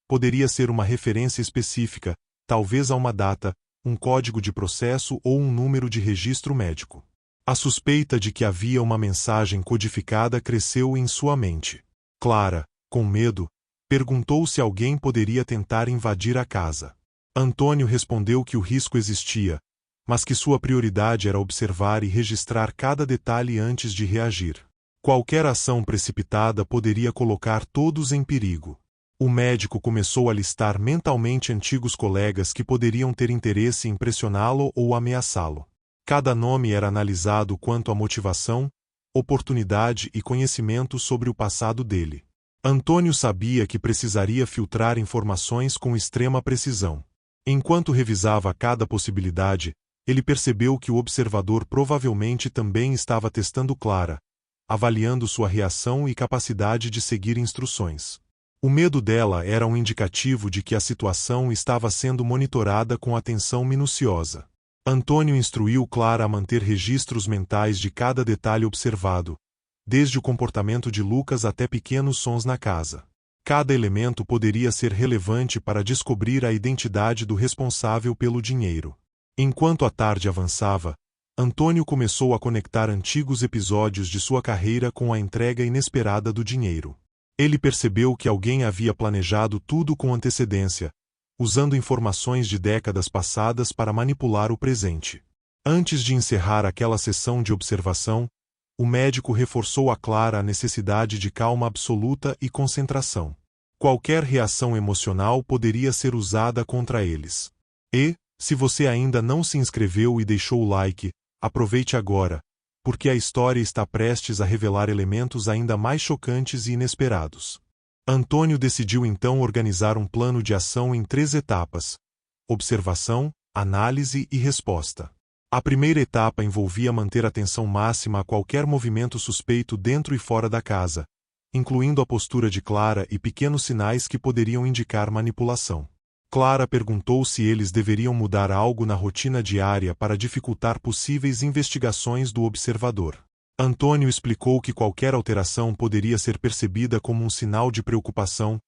poderia ser uma referência específica, talvez a uma data, um código de processo ou um número de registro médico. A suspeita de que havia uma mensagem codificada cresceu em sua mente. Clara, com medo, perguntou se alguém poderia tentar invadir a casa. Antônio respondeu que o risco existia, mas que sua prioridade era observar e registrar cada detalhe antes de reagir. Qualquer ação precipitada poderia colocar todos em perigo. O médico começou a listar mentalmente antigos colegas que poderiam ter interesse em pressioná-lo ou ameaçá-lo. Cada nome era analisado quanto à motivação, oportunidade e conhecimento sobre o passado dele. Antônio sabia que precisaria filtrar informações com extrema precisão. Enquanto revisava cada possibilidade, ele percebeu que o observador provavelmente também estava testando Clara, avaliando sua reação e capacidade de seguir instruções. O medo dela era um indicativo de que a situação estava sendo monitorada com atenção minuciosa. Antônio instruiu Clara a manter registros mentais de cada detalhe observado, desde o comportamento de Lucas até pequenos sons na casa. Cada elemento poderia ser relevante para descobrir a identidade do responsável pelo dinheiro. Enquanto a tarde avançava, Antônio começou a conectar antigos episódios de sua carreira com a entrega inesperada do dinheiro. Ele percebeu que alguém havia planejado tudo com antecedência, usando informações de décadas passadas para manipular o presente. Antes de encerrar aquela sessão de observação, o médico reforçou a Clara a necessidade de calma absoluta e concentração. Qualquer reação emocional poderia ser usada contra eles. E, se você ainda não se inscreveu e deixou o like, aproveite agora, porque a história está prestes a revelar elementos ainda mais chocantes e inesperados. Antônio decidiu então organizar um plano de ação em 3 etapas: observação, análise e resposta. A primeira etapa envolvia manter atenção máxima a qualquer movimento suspeito dentro e fora da casa, incluindo a postura de Clara e pequenos sinais que poderiam indicar manipulação. Clara perguntou se eles deveriam mudar algo na rotina diária para dificultar possíveis investigações do observador. Antônio explicou que qualquer alteração poderia ser percebida como um sinal de preocupação,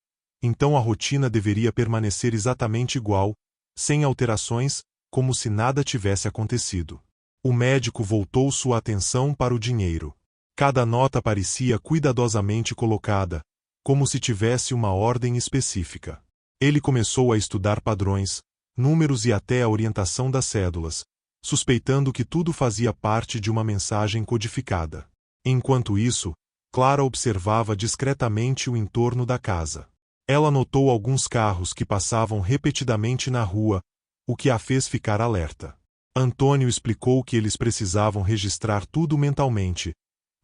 então a rotina deveria permanecer exatamente igual, sem alterações, como se nada tivesse acontecido. O médico voltou sua atenção para o dinheiro. Cada nota parecia cuidadosamente colocada, como se tivesse uma ordem específica. Ele começou a estudar padrões, números e até a orientação das cédulas, suspeitando que tudo fazia parte de uma mensagem codificada. Enquanto isso, Clara observava discretamente o entorno da casa. Ela notou alguns carros que passavam repetidamente na rua, o que a fez ficar alerta. Antônio explicou que eles precisavam registrar tudo mentalmente,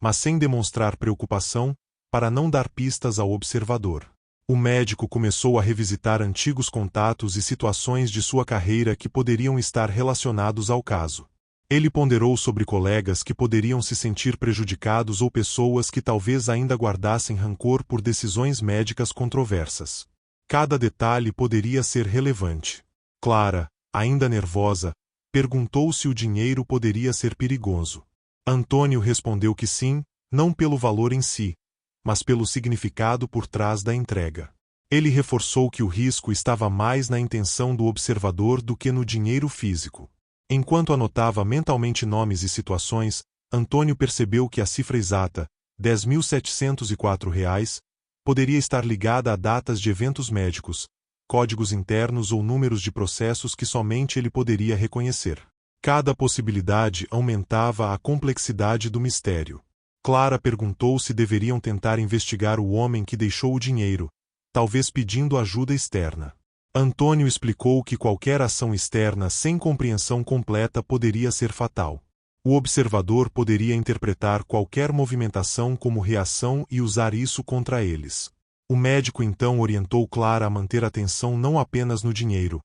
mas sem demonstrar preocupação, para não dar pistas ao observador. O médico começou a revisitar antigos contatos e situações de sua carreira que poderiam estar relacionados ao caso. Ele ponderou sobre colegas que poderiam se sentir prejudicados ou pessoas que talvez ainda guardassem rancor por decisões médicas controversas. Cada detalhe poderia ser relevante. Clara, ainda nervosa, perguntou se o dinheiro poderia ser perigoso. Antônio respondeu que sim, não pelo valor em si, mas pelo significado por trás da entrega. Ele reforçou que o risco estava mais na intenção do observador do que no dinheiro físico. Enquanto anotava mentalmente nomes e situações, Antônio percebeu que a cifra exata, R$ 10.704, poderia estar ligada a datas de eventos médicos, códigos internos ou números de processos que somente ele poderia reconhecer. Cada possibilidade aumentava a complexidade do mistério. Clara perguntou se deveriam tentar investigar o homem que deixou o dinheiro, talvez pedindo ajuda externa. Antônio explicou que qualquer ação externa sem compreensão completa poderia ser fatal. O observador poderia interpretar qualquer movimentação como reação e usar isso contra eles. O médico então orientou Clara a manter atenção não apenas no dinheiro,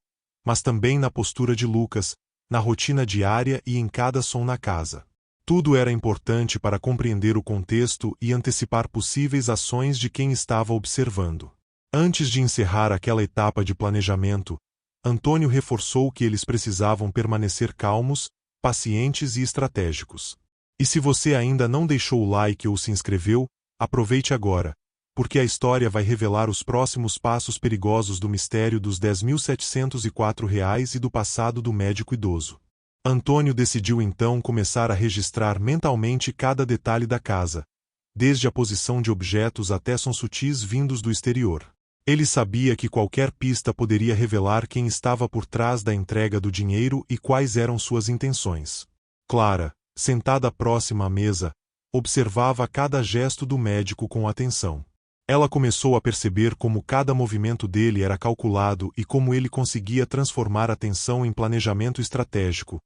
mas também na postura de Lucas, na rotina diária e em cada som na casa. Tudo era importante para compreender o contexto e antecipar possíveis ações de quem estava observando. Antes de encerrar aquela etapa de planejamento, Antônio reforçou que eles precisavam permanecer calmos, pacientes e estratégicos. E se você ainda não deixou o like ou se inscreveu, aproveite agora, porque a história vai revelar os próximos passos perigosos do mistério dos R$ 10.704 e do passado do médico idoso. Antônio decidiu então começar a registrar mentalmente cada detalhe da casa, desde a posição de objetos até sons sutis vindos do exterior. Ele sabia que qualquer pista poderia revelar quem estava por trás da entrega do dinheiro e quais eram suas intenções. Clara, sentada próxima à mesa, observava cada gesto do médico com atenção. Ela começou a perceber como cada movimento dele era calculado e como ele conseguia transformar a tensão em planejamento estratégico,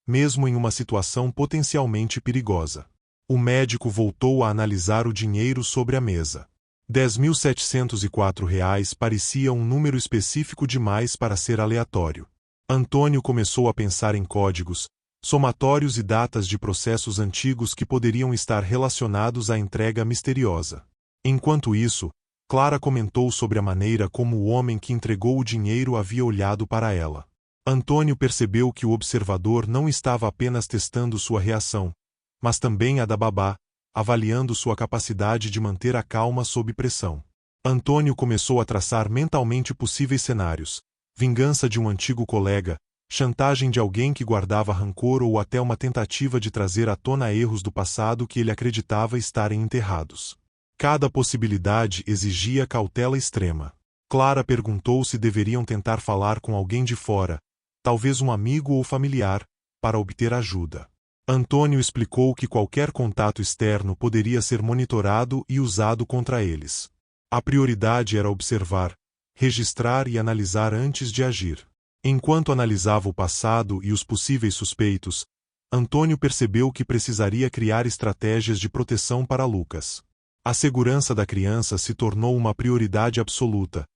mesmo em uma situação potencialmente perigosa. O médico voltou a analisar o dinheiro sobre a mesa. R$ 10.704 parecia um número específico demais para ser aleatório. Antônio começou a pensar em códigos, somatórios e datas de processos antigos que poderiam estar relacionados à entrega misteriosa. Enquanto isso, Clara comentou sobre a maneira como o homem que entregou o dinheiro havia olhado para ela. Antônio percebeu que o observador não estava apenas testando sua reação, mas também a da babá, avaliando sua capacidade de manter a calma sob pressão. Antônio começou a traçar mentalmente possíveis cenários: vingança de um antigo colega, chantagem de alguém que guardava rancor ou até uma tentativa de trazer à tona erros do passado que ele acreditava estarem enterrados. Cada possibilidade exigia cautela extrema. Clara perguntou se deveriam tentar falar com alguém de fora, talvez um amigo ou familiar, para obter ajuda. Antônio explicou que qualquer contato externo poderia ser monitorado e usado contra eles. A prioridade era observar, registrar e analisar antes de agir. Enquanto analisava o passado e os possíveis suspeitos, Antônio percebeu que precisaria criar estratégias de proteção para Lucas. A segurança da criança se tornou uma prioridade absoluta,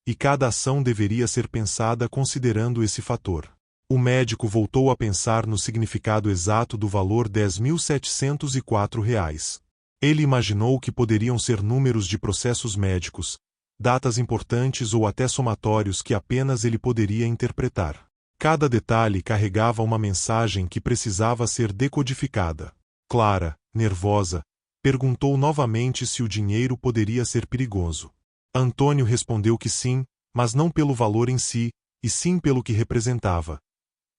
e cada ação deveria ser pensada considerando esse fator. O médico voltou a pensar no significado exato do valor R$ 10.704. Ele imaginou que poderiam ser números de processos médicos, datas importantes ou até somatórios que apenas ele poderia interpretar. Cada detalhe carregava uma mensagem que precisava ser decodificada. Clara, nervosa, perguntou novamente se o dinheiro poderia ser perigoso. Antônio respondeu que sim, mas não pelo valor em si, e sim pelo que representava.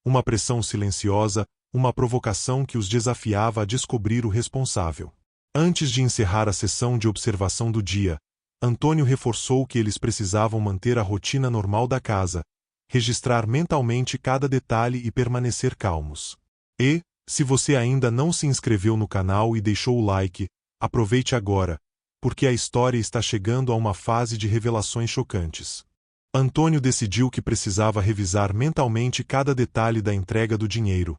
Uma pressão silenciosa, uma provocação que os desafiava a descobrir o responsável. Antes de encerrar a sessão de observação do dia, Antônio reforçou que eles precisavam manter a rotina normal da casa, registrar mentalmente cada detalhe e permanecer calmos. E, se você ainda não se inscreveu no canal e deixou o like, aproveite agora, porque a história está chegando a uma fase de revelações chocantes. Antônio decidiu que precisava revisar mentalmente cada detalhe da entrega do dinheiro,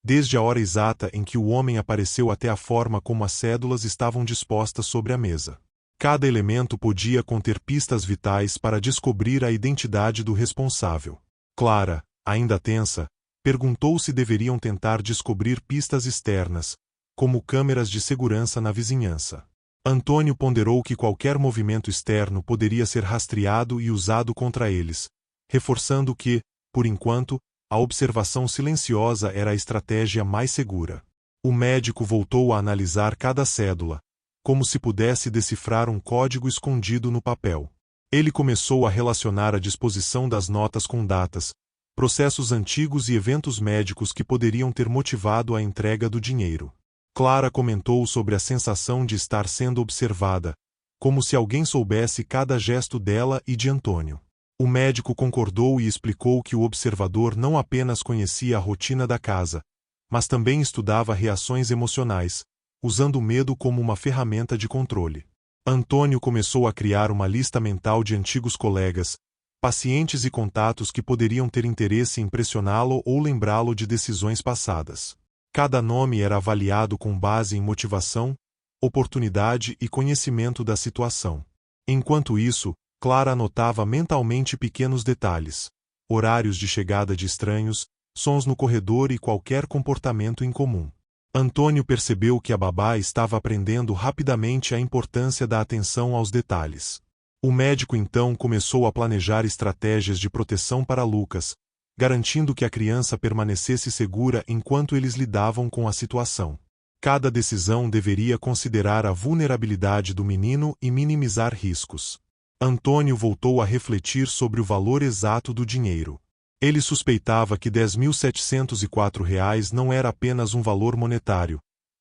desde a hora exata em que o homem apareceu até a forma como as cédulas estavam dispostas sobre a mesa. Cada elemento podia conter pistas vitais para descobrir a identidade do responsável. Clara, ainda tensa, perguntou se deveriam tentar descobrir pistas externas, como câmeras de segurança na vizinhança. Antônio ponderou que qualquer movimento externo poderia ser rastreado e usado contra eles, reforçando que, por enquanto, a observação silenciosa era a estratégia mais segura. O médico voltou a analisar cada cédula, como se pudesse decifrar um código escondido no papel. Ele começou a relacionar a disposição das notas com datas, processos antigos e eventos médicos que poderiam ter motivado a entrega do dinheiro. Clara comentou sobre a sensação de estar sendo observada, como se alguém soubesse cada gesto dela e de Antônio. O médico concordou e explicou que o observador não apenas conhecia a rotina da casa, mas também estudava reações emocionais, usando o medo como uma ferramenta de controle. Antônio começou a criar uma lista mental de antigos colegas, pacientes e contatos que poderiam ter interesse em pressioná-lo ou lembrá-lo de decisões passadas. Cada nome era avaliado com base em motivação, oportunidade e conhecimento da situação. Enquanto isso, Clara anotava mentalmente pequenos detalhes, horários de chegada de estranhos, sons no corredor e qualquer comportamento incomum. Antônio percebeu que a babá estava aprendendo rapidamente a importância da atenção aos detalhes. O médico então começou a planejar estratégias de proteção para Lucas, garantindo que a criança permanecesse segura enquanto eles lidavam com a situação. Cada decisão deveria considerar a vulnerabilidade do menino e minimizar riscos. Antônio voltou a refletir sobre o valor exato do dinheiro. Ele suspeitava que R$ 10.704 não era apenas um valor monetário,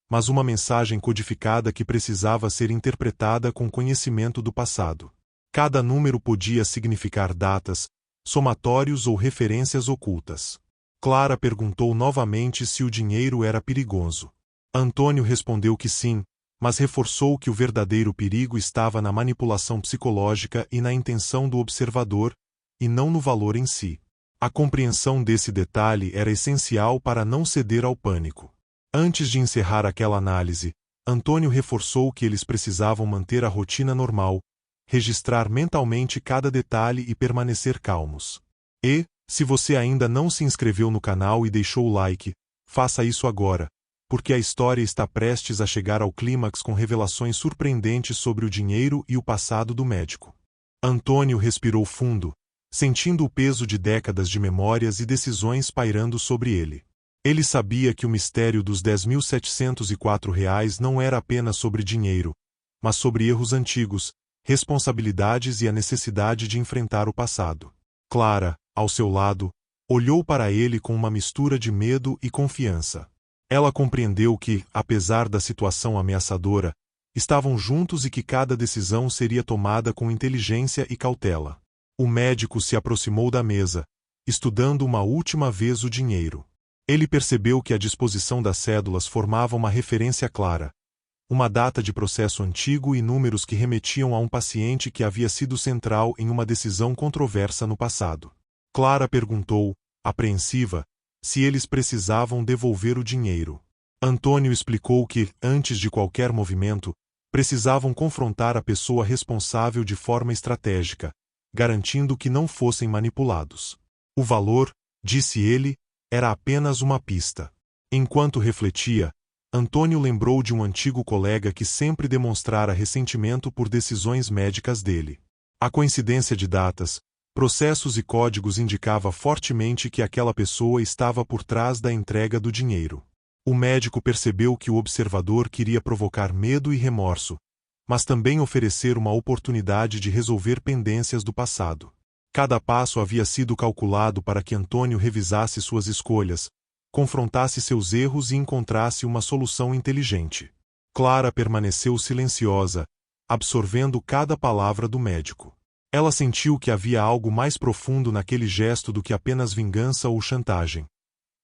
mas uma mensagem codificada que precisava ser interpretada com conhecimento do passado. Cada número podia significar datas, somatórios ou referências ocultas. Clara perguntou novamente se o dinheiro era perigoso. Antônio respondeu que sim, mas reforçou que o verdadeiro perigo estava na manipulação psicológica e na intenção do observador, e não no valor em si. A compreensão desse detalhe era essencial para não ceder ao pânico. Antes de encerrar aquela análise, Antônio reforçou que eles precisavam manter a rotina normal, registrar mentalmente cada detalhe e permanecer calmos. E, se você ainda não se inscreveu no canal e deixou o like, faça isso agora, porque a história está prestes a chegar ao clímax com revelações surpreendentes sobre o dinheiro e o passado do médico. Antônio respirou fundo, sentindo o peso de décadas de memórias e decisões pairando sobre ele. Ele sabia que o mistério dos R$ 10.704 não era apenas sobre dinheiro, mas sobre erros antigos, responsabilidades e a necessidade de enfrentar o passado. Clara, ao seu lado, olhou para ele com uma mistura de medo e confiança. Ela compreendeu que, apesar da situação ameaçadora, estavam juntos e que cada decisão seria tomada com inteligência e cautela. O médico se aproximou da mesa, estudando uma última vez o dinheiro. Ele percebeu que a disposição das cédulas formava uma referência clara, uma data de processo antigo e números que remetiam a um paciente que havia sido central em uma decisão controversa no passado. Clara perguntou, apreensiva, se eles precisavam devolver o dinheiro. Antônio explicou que, antes de qualquer movimento, precisavam confrontar a pessoa responsável de forma estratégica, garantindo que não fossem manipulados. O valor, disse ele, era apenas uma pista. Enquanto refletia, Antônio lembrou de um antigo colega que sempre demonstrara ressentimento por decisões médicas dele. A coincidência de datas, processos e códigos indicava fortemente que aquela pessoa estava por trás da entrega do dinheiro. O médico percebeu que o observador queria provocar medo e remorso, mas também oferecer uma oportunidade de resolver pendências do passado. Cada passo havia sido calculado para que Antônio revisasse suas escolhas, confrontasse seus erros e encontrasse uma solução inteligente. Clara permaneceu silenciosa, absorvendo cada palavra do médico. Ela sentiu que havia algo mais profundo naquele gesto do que apenas vingança ou chantagem.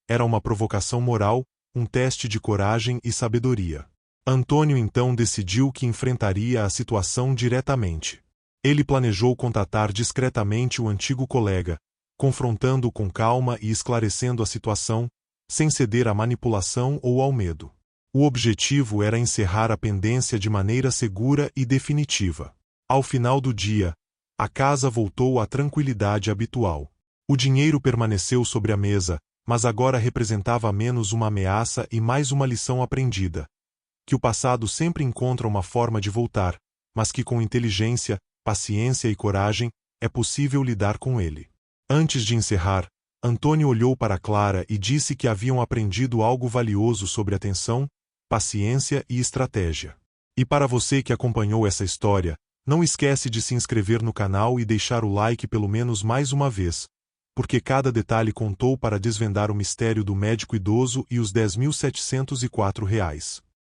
Era uma provocação moral, um teste de coragem e sabedoria. Antônio então decidiu que enfrentaria a situação diretamente. Ele planejou contatar discretamente o antigo colega, confrontando-o com calma e esclarecendo a situação, sem ceder à manipulação ou ao medo. O objetivo era encerrar a pendência de maneira segura e definitiva. Ao final do dia, a casa voltou à tranquilidade habitual. O dinheiro permaneceu sobre a mesa, mas agora representava menos uma ameaça e mais uma lição aprendida. Que o passado sempre encontra uma forma de voltar, mas que com inteligência, paciência e coragem, é possível lidar com ele. Antes de encerrar, Antônio olhou para Clara e disse que haviam aprendido algo valioso sobre atenção, paciência e estratégia. E para você que acompanhou essa história, não esquece de se inscrever no canal e deixar o like pelo menos mais uma vez, porque cada detalhe contou para desvendar o mistério do médico idoso e os R$ 10.704.